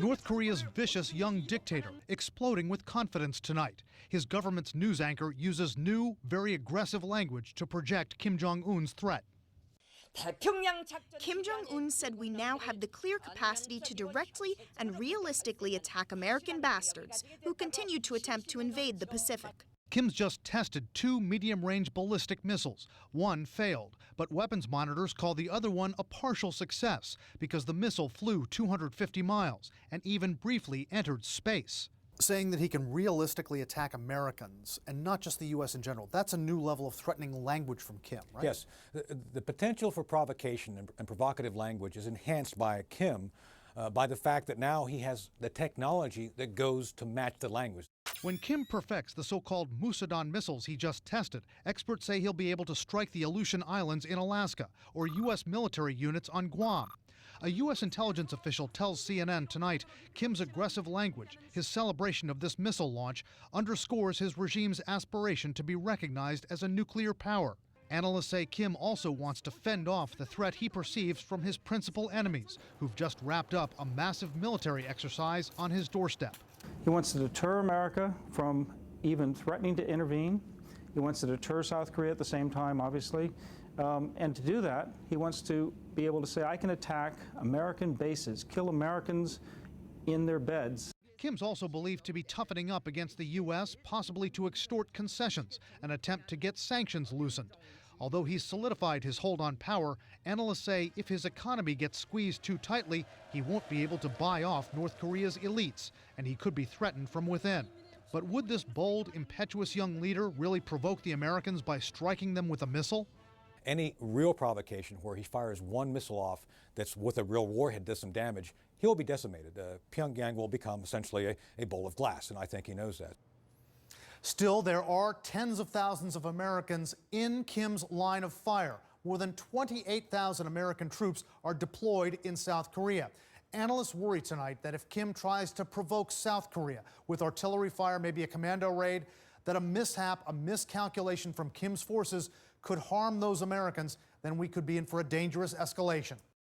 North Korea's vicious young dictator exploding with confidence tonight. His government's news anchor uses new, very aggressive language to project Kim Jong-un's threat. Kim Jong-un said we now have the clear capacity to directly and realistically attack American bastards who continue to attempt to invade the Pacific. Kim's just tested 2 medium-range ballistic missiles. One failed, but weapons monitors call the other one a partial success because the missile flew 250 miles and even briefly entered space. Saying that he can realistically attack Americans and not just the U.S. in general, that's a new level of threatening language from Kim, right? Yes. The potential for provocation and provocative language is enhanced by Kim by the fact that now he has the technology that goes to match the language. When Kim perfects the so-called Musadon missiles he just tested, experts say he'll be able to strike the Aleutian Islands in Alaska or U.S. military units on Guam. A U.S. intelligence official tells CNN tonight Kim's aggressive language, his celebration of this missile launch, underscores his regime's aspiration to be recognized as a nuclear power. Analysts say Kim also wants to fend off the threat he perceives from his principal enemies, who've just wrapped up a massive military exercise on his doorstep. He wants to deter America from even threatening to intervene. He wants to deter South Korea at the same time, obviously. And to do that, he wants to be able to say, I can attack American bases, kill Americans in their beds. Kim's also believed to be toughening up against the U.S., possibly to extort concessions, an attempt to get sanctions loosened. Although he's solidified his hold on power, analysts say if his economy gets squeezed too tightly, he won't be able to buy off North Korea's elites, and he could be threatened from within. But would this bold, impetuous young leader really provoke the Americans by striking them with a missile? Any real provocation where he fires one missile off that's with a real warhead does some damage, he'll be decimated. Pyongyang will become essentially a bowl of glass, and I think he knows that. Still, there are tens of thousands of Americans in Kim's line of fire. More than 28,000 American troops are deployed in South Korea. Analysts worry tonight that if Kim tries to provoke South Korea with artillery fire, maybe a commando raid, that a mishap, a miscalculation from Kim's forces could harm those Americans, then we could be in for a dangerous escalation.